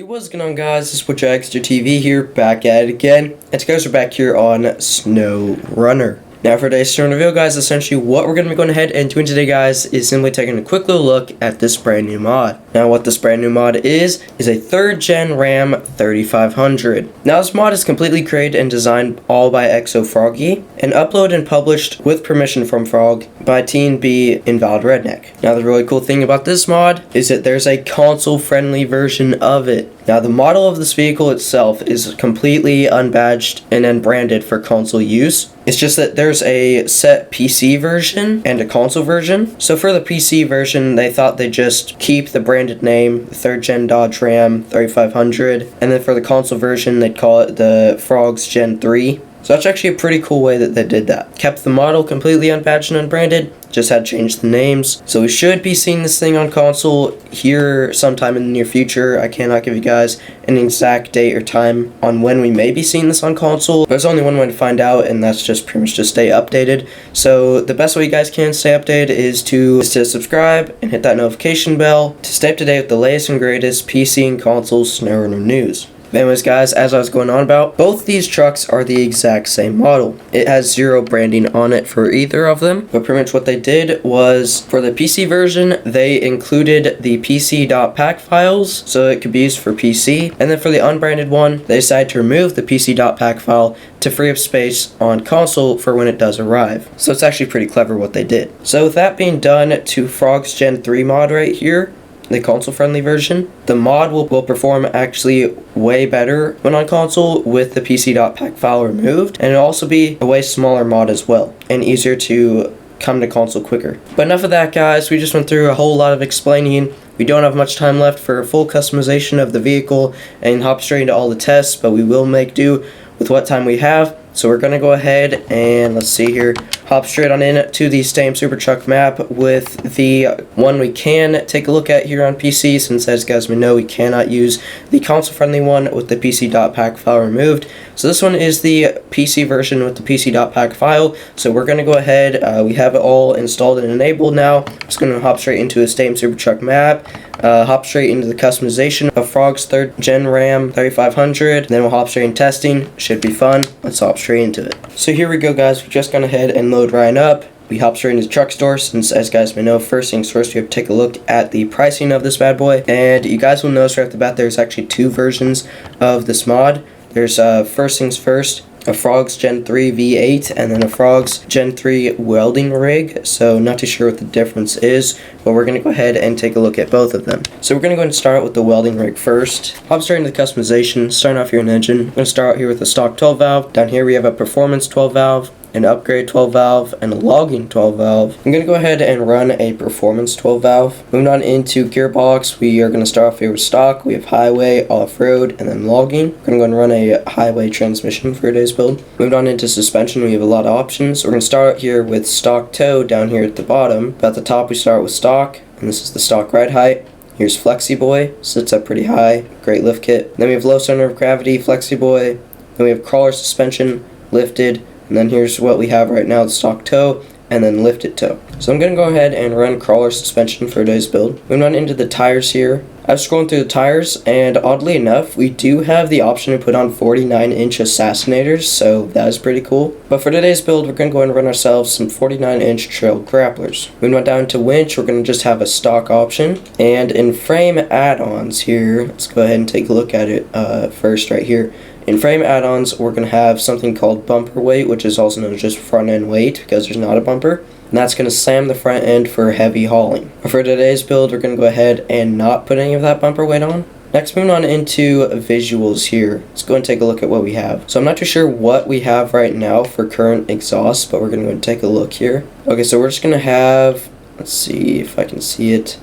What's going on, guys? This is DragsterTV here, back at it again. And you guys are back here on SnowRunner. Now for today's SnowRunner review, guys, essentially what we're going to be going ahead and doing today, guys, is simply taking a quick little look at this brand new mod. Now what this brand new mod is a 3rd gen RAM 3500. Now this mod is completely created and designed all by XOFroggy, and uploaded and published with permission from Frog by Teen B Invalid Redneck. Now the really cool thing about this mod is that there's a console friendly version of it. Now the model of this vehicle itself is completely unbadged and unbranded for console use. It's just that there's a set PC version and a console version. So for the PC version, they thought they'd just keep the branded name, the 3rd gen Dodge Ram 3500, and then for the console version, they'd call it the Frogs Gen 3. So that's actually a pretty cool way that they did that. Kept the model completely unbadged and unbranded, just had changed the names. So we should be seeing this thing on console here sometime in the near future. I cannot give you guys an exact date or time on when we may be seeing this on console. There's only one way to find out, and that's just pretty much to stay updated. So the best way you guys can stay updated is to subscribe and hit that notification bell to stay up to date with the latest and greatest PC and console SnowRunner news. But anyways, guys, as I was going on about, both these trucks are the exact same model. It has 0 branding on it for either of them, but pretty much what they did was, for the PC version, they included the PC.pack files, so it could be used for PC, and then for the unbranded one, they decided to remove the PC.pack file to free up space on console for when it does arrive. So it's actually pretty clever what they did. So with that being done to Frog's Gen 3 mod right here, the console-friendly version, the mod will perform actually way better when on console with the PC.pack file removed, and it'll also be a way smaller mod as well, and easier to come to console quicker. But enough of that, guys. We just went through a whole lot of explaining. We don't have much time left for full customization of the vehicle and hop straight into all the tests, but we will make do with what time we have. So we're going to go ahead and, let's see here, hop straight on in to the Stam Super Truck map with the one we can take a look at here on PC, since as you guys may know, we cannot use the console-friendly one with the PC.pack file removed. So this one is the PC version with the PC.pack file. So we're going to go ahead, we have it all installed and enabled now. Just going to hop straight into a Stam Super Truck map. Hop straight into the customization of Frog's 3rd gen RAM 3500. Then we'll hop straight in testing. Should be fun. Let's hop straight into it. So here we go, guys. We've just gone ahead and load Ryan up. We hop straight into the truck store, since as you guys may know, first things first, we have to take a look at the pricing of this bad boy. And you guys will notice right off the bat there's actually 2 versions of this mod. There's first things first, a Frogs Gen 3 V8, and then a Frogs Gen 3 welding rig. So not too sure what the difference is, but we're going to go ahead and take a look at both of them. So we're going to go ahead and start with the welding rig first. Hop straight into the customization, starting off here in engine. I'm going to start out here with a stock 12 valve. Down here we have a performance 12 valve, an upgrade 12 valve, and a logging 12 valve. I'm going to go ahead and run a performance 12 valve. Moving on into Gearbox, we are going to start off here with stock. We have highway, off-road, and then logging. We're going to go and run a highway transmission for today's build. Moving on into suspension, we have a lot of options. We're going to start out here with stock toe down here at the bottom. But at the top we start with stock, and this is the stock ride height. Here's Flexi Boy, sits up pretty high, great lift kit. Then we have low center of gravity, Flexi Boy. Then we have crawler suspension, lifted. And then here's what we have right now, the stock toe, and then lifted toe. So I'm going to go ahead and run crawler suspension for today's build. Moving on into the tires here. I was scrolling through the tires, and oddly enough, we do have the option to put on 49-inch assassinators, so that is pretty cool. But for today's build, we're going to go ahead and run ourselves some 49-inch trail grapplers. Moving on down to winch, we're going to just have a stock option. And in frame add-ons here, let's go ahead and take a look at it first right here. In frame add-ons, we're going to have something called bumper weight, which is also known as just front end weight, because there's not a bumper. And that's going to slam the front end for heavy hauling. But for today's build, we're going to go ahead and not put any of that bumper weight on. Next, moving on into visuals here. Let's go and take a look at what we have. So I'm not too sure what we have right now for current exhaust, but we're going to go and take a look here. Okay, so we're just going to have, let's see if I can see it.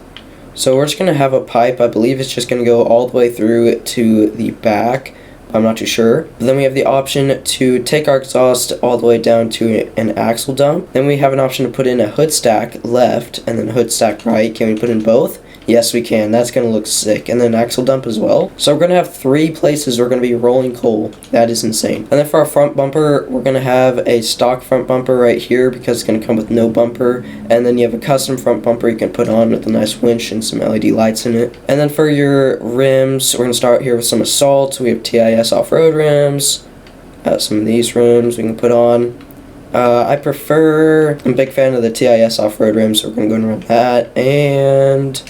So we're just going to have a pipe. I believe it's just going to go all the way through to the back. I'm not too sure. But then we have the option to take our exhaust all the way down to an axle dump. Then we have an option to put in a hood stack left and then a hood stack right. Can we put in both? Yes, we can. That's going to look sick. And then axle dump as well. So we're going to have 3 places we're going to be rolling coal. That is insane. And then for our front bumper, we're going to have a stock front bumper right here because it's going to come with no bumper. And then you have a custom front bumper you can put on with a nice winch and some LED lights in it. And then for your rims, we're going to start here with some Assault. We have TIS off-road rims. Some of these rims we can put on. I'm a big fan of the TIS off-road rims, so we're going to go and run that. And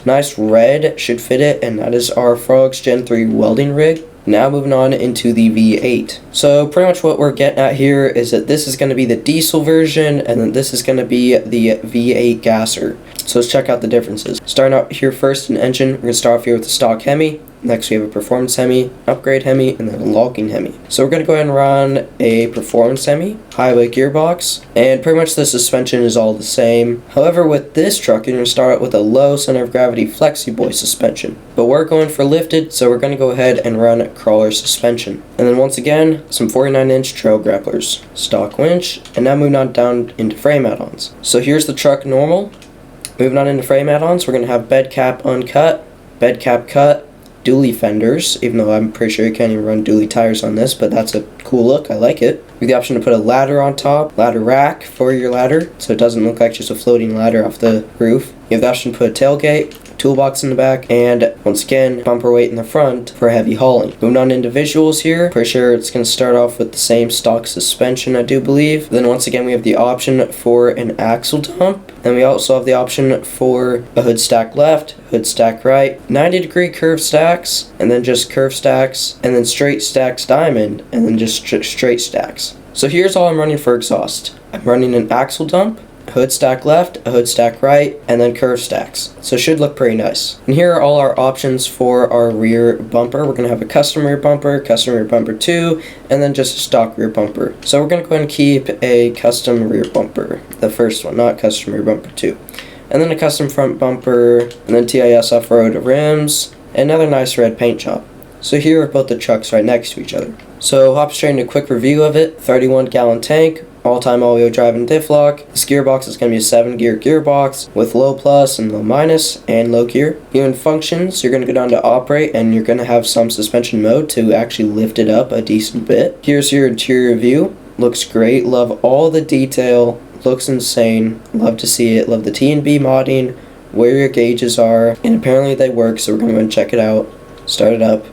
nice red should fit it, and that is our Frogs Gen 3 welding rig. Now moving on into the V8. So pretty much what we're getting at here is that this is going to be the diesel version, and then this is going to be the V8 gasser. So let's check out the differences. Starting out here first in engine, we're going to start off here with the stock Hemi. Next we have a performance Hemi, upgrade Hemi, and then a logging Hemi. So we're going to go ahead and run a performance Hemi, highway gearbox, and pretty much the suspension is all the same. However, with this truck, you're going to start out with a low center of gravity Flexi-Boy suspension. But we're going for lifted, so we're going to go ahead and run crawler suspension. And then once again, some 49-inch trail grapplers, stock winch, and now moving on down into frame add-ons. So here's the truck normal. Moving on into frame add-ons, we're going to have bed cap uncut, bed cap cut, dually fenders, even though I'm pretty sure you can't even run dually tires on this, but that's a cool look. I like it. You have the option to put a ladder on top, ladder rack for your ladder, so it doesn't look like just a floating ladder off the roof. You have the option to put a tailgate, toolbox in the back, and once again, bumper weight in the front for heavy hauling. Moving on into visuals here, pretty sure it's going to start off with the same stock suspension, I do believe. Then once again, we have the option for an axle dump, and we also have the option for a hood stack left, hood stack right, 90-degree curve stacks, and then just curve stacks, and then straight stacks diamond, and then just straight stacks. So here's all I'm running for exhaust. I'm running an axle dump, a hood stack left, a hood stack right, and then curve stacks. So it should look pretty nice. And here are all our options for our rear bumper. We're going to have a custom rear bumper 2, and then just a stock rear bumper. So we're going to go ahead and keep a custom rear bumper, the first one, not custom rear bumper 2. And then a custom front bumper, and then TIS off-road rims, and another nice red paint job. So here are both the trucks right next to each other. So hop straight into a quick review of it. 31-gallon tank, all-time all-wheel drive and diff lock. This gearbox is going to be a 7-gear gearbox with low plus and low minus and low gear. Here in functions, you're going to go down to operate, and you're going to have some suspension mode to actually lift it up a decent bit. Here's your interior view. Looks great. Love all the detail. Looks insane. Love to see it. Love the T&B modding, where your gauges are, and apparently they work, so we're going to go and check it out. Start it up.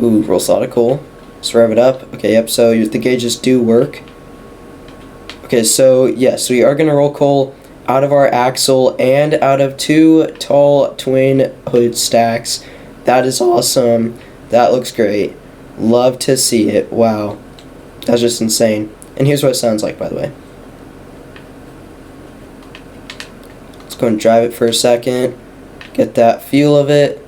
Ooh, real solid, cool. Let's rev it up. Okay, yep, so the gauges do work. Okay, so yes, we are going to roll coal out of our axle and out of 2 tall twin hood stacks. That is awesome. That looks great. Love to see it. Wow. That's just insane. And here's what it sounds like, by the way. Let's go and drive it for a second. Get that feel of it.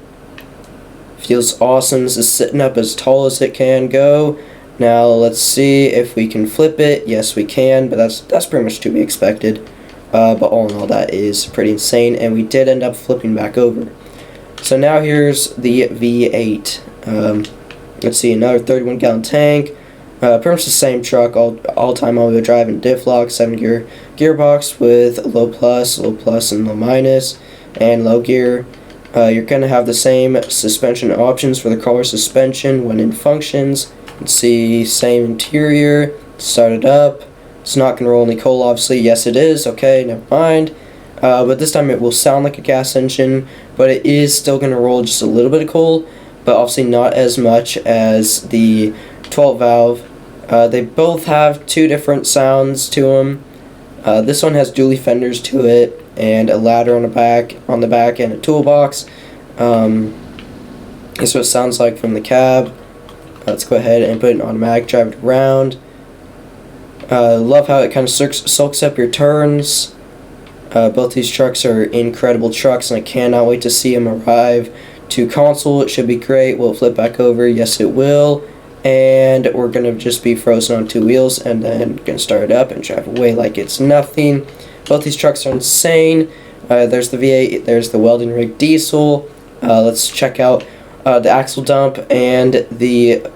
Feels awesome. This is sitting up as tall as it can go. Now let's see if we can flip it. Yes, we can, but that's pretty much to be expected. But all in all, that is pretty insane, and we did end up flipping back over. So now here's the V8. Let's see, another 31-gallon tank. Pretty much the same truck, all-time all-wheel drive and diff lock, 7-gear gearbox with low plus, and low minus, and low gear. You're going to have the same suspension options for the crawler suspension when in functions. Let's see, same interior. Start it up. It's not going to roll any coal, obviously. Yes, it is. Okay, never mind. But this time it will sound like a gas engine, but it is still going to roll just a little bit of coal, but obviously not as much as the 12-valve. They both have 2 different sounds to them. This one has dually fenders to it, and a ladder on the back, and a toolbox. This is what it sounds like from the cab. Let's go ahead and put it in automatic, drive it around. Love how it kind of soaks up your turns. Both these trucks are incredible trucks, and I cannot wait to see them arrive to console. It should be great. Will it flip back over? Yes, it will. And we're going to just be frozen on 2 wheels, and then going to start it up and drive away like it's nothing. Both these trucks are insane. There's the V8, there's the welding rig diesel. Let's check out the axle dump and the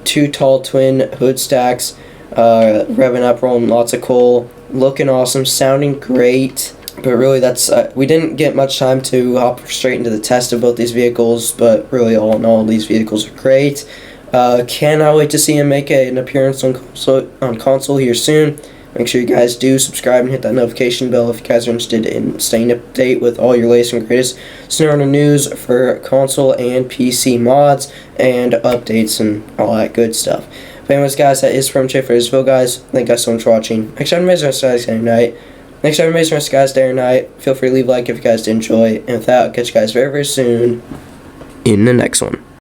2 tall twin hood stacks. Revving up, rolling lots of coal. Looking awesome, sounding great. But really, that's we didn't get much time to hop straight into the test of both these vehicles, but really, all in all, these vehicles are great. Cannot wait to see him make an appearance on console here soon. Make sure you guys do subscribe and hit that notification bell if you guys are interested in staying up to date with all your latest and greatest SnowRunner news for console and PC mods and updates and all that good stuff. But anyways, guys, that is from Chip for this video, guys. Thank you guys so much for watching. Next time, amazing guys, day or night. Next time, amazing guys, day or night. Feel free to leave a like if you guys did enjoy. And with that, I'll catch you guys very, very soon in the next one.